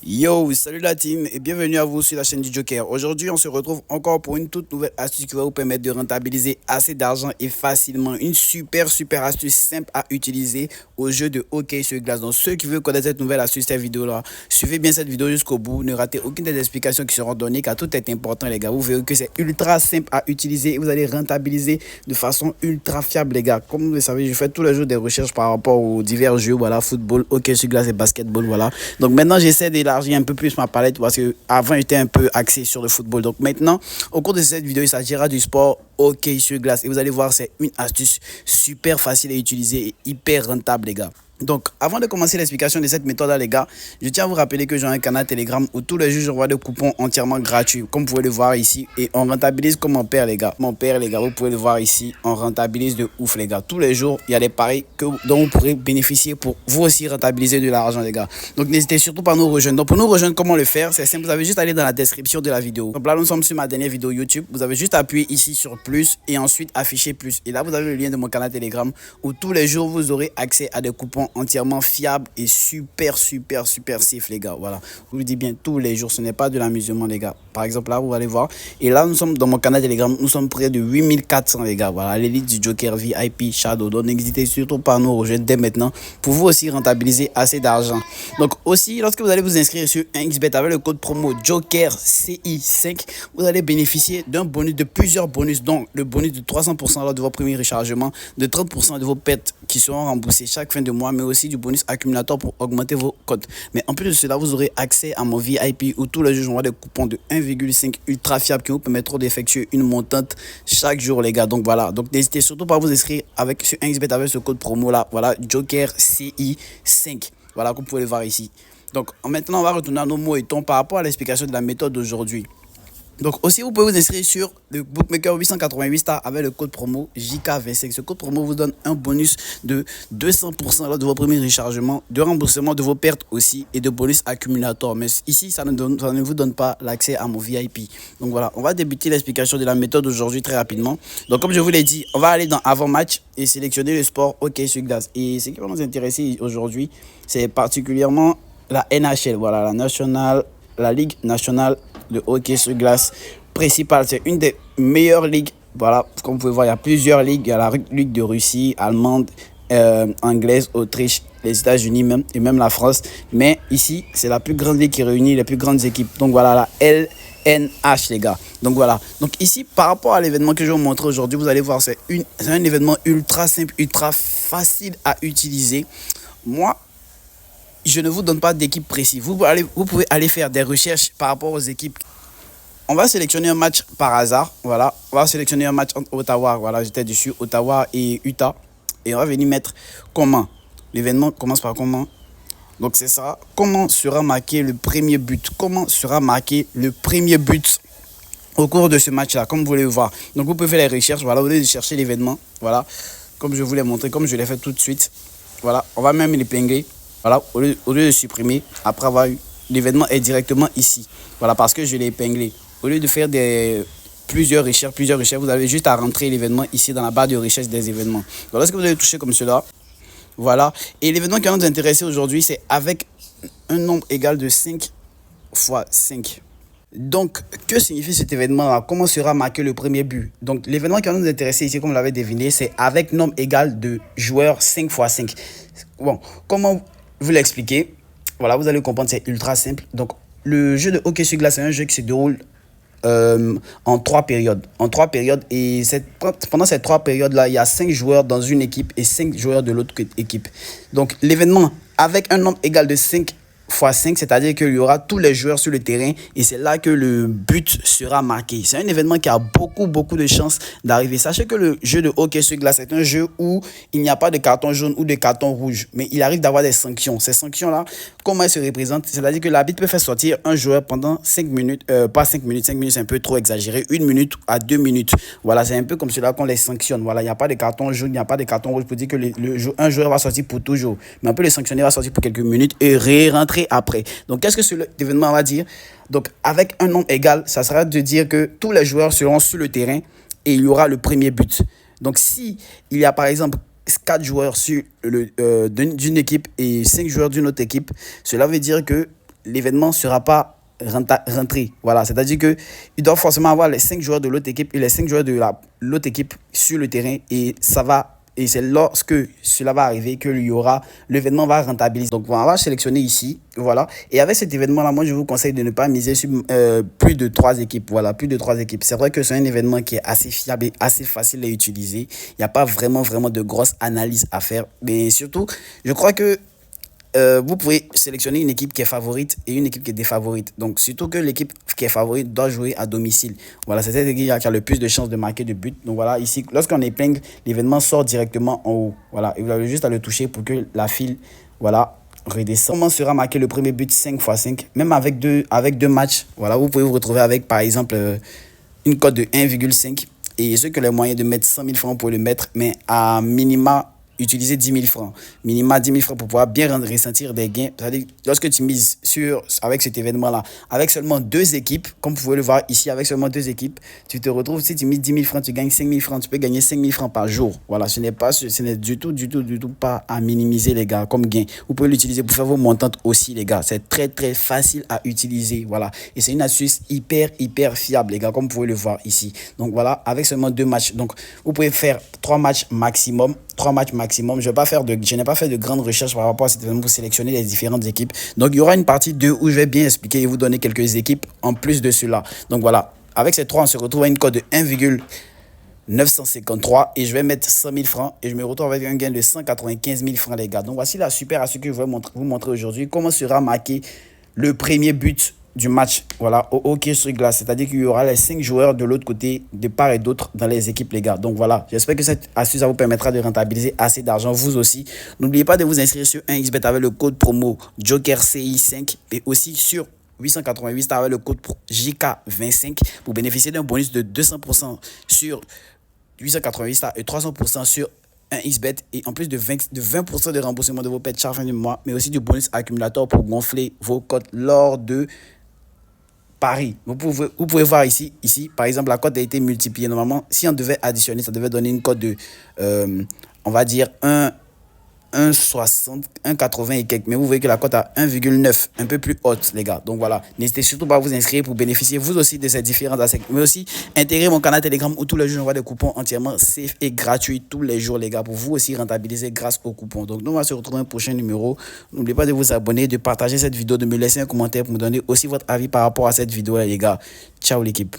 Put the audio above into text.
Yo, salut la team et bienvenue à vous sur la chaîne du Joker. Aujourd'hui, on se retrouve encore pour une toute nouvelle astuce qui va vous permettre de rentabiliser assez d'argent et facilement. Une super astuce simple à utiliser au jeu de hockey sur glace. Donc ceux qui veulent connaître cette nouvelle astuce, cette vidéo-là, suivez bien cette vidéo jusqu'au bout. Ne ratez aucune des explications qui seront données car tout est important les gars. Vous verrez que c'est ultra simple à utiliser et vous allez rentabiliser de façon ultra fiable les gars. Comme vous le savez, je fais tous les jours des recherches par rapport aux divers jeux, voilà, football, hockey sur glace et basketball, voilà. Donc maintenant, j'essaie d'élargir un peu plus ma palette parce que avant j'étais un peu axé sur le football. Donc maintenant, au cours de cette vidéo, il s'agira du sport hockey sur glace et vous allez voir, c'est une astuce super facile à utiliser et hyper rentable les gars. Donc, avant de commencer l'explication de cette méthode-là, les gars, je tiens à vous rappeler que j'ai un canal Telegram où tous les jours, j'envoie des coupons entièrement gratuits, comme vous pouvez le voir ici. Et on rentabilise comme mon père, les gars. Mon père, les gars, vous pouvez le voir ici. On rentabilise de ouf, les gars. Tous les jours, il y a des paris dont vous pourrez bénéficier pour vous aussi rentabiliser de l'argent, les gars. Donc, n'hésitez surtout pas à nous rejoindre. Donc, pour nous rejoindre, comment le faire? C'est simple, vous avez juste à aller dans la description de la vidéo. Donc là, nous sommes sur ma dernière vidéo YouTube. Vous avez juste à appuyer ici sur plus et ensuite afficher plus. Et là, vous avez le lien de mon canal Telegram où tous les jours, vous aurez accès à des coupons entièrement fiables et super safe les gars. Voilà, je vous dis bien tous les jours, ce n'est pas de l'amusement les gars. Par exemple là, vous allez voir, et là nous sommes dans mon canal Telegram, nous sommes près de 8400 les gars. Voilà, l'élite du Joker VIP Shadow. Donc n'hésitez surtout pas à nous rejoindre dès maintenant pour vous aussi rentabiliser assez d'argent. Donc aussi, lorsque vous allez vous inscrire sur 1xBet avec le code promo Joker CI5, vous allez bénéficier d'un bonus, de plusieurs bonus, dont le bonus de 300% lors de votre premier rechargement, de 30% de vos pertes qui seront remboursées chaque fin de mois, mais aussi du bonus accumulateur pour augmenter vos cotes. Mais en plus de cela, vous aurez accès à mon VIP où tous les jours, j'envoie des coupons de 1,5 ultra fiables qui vous permettront d'effectuer une montante chaque jour, les gars. Donc voilà, donc n'hésitez surtout pas à vous inscrire sur 1xBet avec ce code promo là. Voilà, Joker CI5. Voilà, comme vous pouvez le voir ici. Donc maintenant, on va retourner à nos mots et tons par rapport à l'explication de la méthode d'aujourd'hui. Donc aussi, vous pouvez vous inscrire sur le Bookmaker 888 Star avec le code promo JK25. Ce code promo vous donne un bonus de 200% lors de votre premier rechargement, de remboursement de vos pertes aussi et de bonus accumulateur. Mais ici, ça ne vous donne pas l'accès à mon VIP. Donc voilà, on va débuter l'explication de la méthode aujourd'hui très rapidement. Donc comme je vous l'ai dit, on va aller dans avant-match et sélectionner le sport hockey sur glace. Et ce qui va nous intéresser aujourd'hui, c'est particulièrement la NHL, voilà, la Ligue nationale de hockey sur glace principale. C'est une des meilleures ligues. Voilà, comme vous pouvez voir, il y a plusieurs ligues. Il y a la Ligue de Russie, allemande, anglaise, Autriche, les États-Unis même, et même la France. Mais ici, c'est la plus grande ligue qui réunit les plus grandes équipes. Donc voilà, la LNH, les gars. Donc voilà. Donc ici, par rapport à l'événement que je vais vous montrer aujourd'hui, vous allez voir, c'est un événement ultra simple, ultra facile à utiliser. Moi, je ne vous donne pas d'équipe précise. Vous pouvez aller faire des recherches par rapport aux équipes. On va sélectionner un match par hasard. Voilà. On va sélectionner un match entre Ottawa. Voilà, j'étais dessus. Ottawa et Utah. Et on va venir mettre comment. L'événement commence par comment. Donc c'est ça. Comment sera marqué le premier but. Comment sera marqué le premier but au cours de ce match-là, comme vous voulez le voir. Donc vous pouvez faire les recherches. Voilà, vous allez chercher l'événement. Voilà. Comme je vous l'ai montré, comme je l'ai fait tout de suite. Voilà. On va même l'épingler. Voilà, au lieu de supprimer, après avoir eu, l'événement est directement ici. Voilà, parce que je l'ai épinglé. Au lieu de faire plusieurs recherches, vous avez juste à rentrer l'événement ici dans la barre de recherche des événements. Voilà ce que vous allez toucher comme cela. Voilà. Et l'événement qui va nous intéresser aujourd'hui, c'est avec un nombre égal de 5 fois 5. Donc, que signifie cet événement-là? Comment sera marqué le premier but? Donc, l'événement qui va nous intéresser ici, comme vous l'avez deviné, c'est avec nombre égal de joueurs 5 fois 5. Bon, comment vous l'expliquer? Voilà, vous allez comprendre, c'est ultra simple. Donc, le jeu de hockey sur glace, c'est un jeu qui se déroule en 3 périodes. Et pendant ces 3 périodes-là, il y a 5 joueurs dans une équipe et 5 joueurs de l'autre équipe. Donc, l'événement avec un nombre égal de 5 fois 5, c'est-à-dire qu'il y aura tous les joueurs sur le terrain et c'est là que le but sera marqué. C'est un événement qui a beaucoup de chances d'arriver. Sachez que le jeu de hockey sur glace est un jeu où il n'y a pas de carton jaune ou de carton rouge, mais il arrive d'avoir des sanctions. Ces sanctions-là, comment elles se représentent? C'est-à-dire que l'arbitre peut faire sortir un joueur pendant 5 minutes, pas 5 minutes, 5 minutes c'est un peu trop exagéré, 1 minute à 2 minutes. Voilà, c'est un peu comme cela qu'on les sanctionne. Voilà, il n'y a pas de carton jaune, il n'y a pas de carton rouge pour dire que un joueur va sortir pour toujours. Mais on peut le sanctionner, va sortir pour quelques minutes et rentrer après. Donc, qu'est-ce que cet événement va dire? Donc, avec un nombre égal, ça sera de dire que tous les joueurs seront sur le terrain et il y aura le premier but. Donc, si il y a par exemple 4 joueurs d'une équipe et 5 joueurs d'une autre équipe, cela veut dire que l'événement sera pas rentré. Voilà, c'est-à-dire que il doit forcément avoir les 5 joueurs de l'autre équipe et les 5 joueurs de l'autre équipe sur le terrain et ça va. Et c'est lorsque cela va arriver que l'événement va rentabiliser. Donc, on va sélectionner ici, voilà. Et avec cet événement-là, moi, je vous conseille de ne pas miser sur plus de 3 équipes. Voilà, plus de 3 équipes. C'est vrai que c'est un événement qui est assez fiable et assez facile à utiliser. Il n'y a pas vraiment de grosses analyses à faire. Mais surtout, je crois que vous pouvez sélectionner une équipe qui est favorite et une équipe qui est défavorite. Donc, surtout que l'équipe qui est favorite doit jouer à domicile. Voilà, c'est cette équipe qui a le plus de chances de marquer de buts. Donc, voilà, ici, lorsqu'on épingle, l'événement sort directement en haut. Voilà, et vous avez juste à le toucher pour que la file, voilà, redescend. Comment sera marqué le premier but 5x5, même avec deux matchs. Voilà, vous pouvez vous retrouver avec, par exemple, une cote de 1,5. Et ceux qui ont les moyens de mettre 100 000 francs pour le mettre, mais à minima, utiliser 10 000 francs. Minima 10 000 francs pour pouvoir bien ressentir des gains. C'est-à-dire, lorsque tu mises avec cet événement-là, avec seulement 2 équipes, comme vous pouvez le voir ici, avec seulement 2 équipes, tu te retrouves, si tu mises 10 000 francs, tu gagnes 5 000 francs, tu peux gagner 5 000 francs par jour. Voilà, ce n'est du tout pas à minimiser, les gars, comme gain. Vous pouvez l'utiliser pour faire vos montantes aussi, les gars. C'est très, très facile à utiliser. Voilà. Et c'est une astuce hyper fiable, les gars, comme vous pouvez le voir ici. Donc, voilà, avec seulement 2 matchs. Donc, vous pouvez faire 3 matchs maximum. 3 matchs maximum. Je n'ai pas fait de grandes recherches par rapport à cet événement pour sélectionner les différentes équipes. Donc, il y aura une partie 2 où je vais bien expliquer et vous donner quelques équipes en plus de cela. Donc, voilà. Avec ces 3, on se retrouve à une cote de 1,953 et je vais mettre 100 000 francs et je me retrouve avec un gain de 195 000 francs, les gars. Donc, voici la super astuce que je vais vous montrer aujourd'hui. Comment sera marqué le premier but du match, voilà, au hockey sur glace. C'est-à-dire qu'il y aura les 5 joueurs de l'autre côté, de part et d'autre dans les équipes, les gars. Donc voilà, j'espère que cette astuce vous permettra de rentabiliser assez d'argent, vous aussi. N'oubliez pas de vous inscrire sur 1xBet avec le code promo JOKERCI5 et aussi sur 888 avec le code JK25 pour bénéficier d'un bonus de 200% sur 888 et 300% sur 1xBet et en plus de 20% de remboursement de vos paiements chaque fin du mois, mais aussi du bonus accumulateur pour gonfler vos cotes lors de Paris. Vous pouvez voir ici, par exemple, la cote a été multipliée. Normalement, si on devait additionner, ça devait donner une cote de, on va dire, 1,60, 1,80 et quelques. Mais vous voyez que la cote a 1,9, un peu plus haute, les gars. Donc voilà, n'hésitez surtout pas à vous inscrire pour bénéficier vous aussi de ces différents aspects. Mais aussi, intégrez mon canal Telegram où tous les jours, j'envoie des coupons entièrement safe et gratuits tous les jours, les gars, pour vous aussi rentabiliser grâce aux coupons. Donc nous, on va se retrouver dans un prochain numéro. N'oubliez pas de vous abonner, de partager cette vidéo, de me laisser un commentaire pour me donner aussi votre avis par rapport à cette vidéo, les gars. Ciao, l'équipe.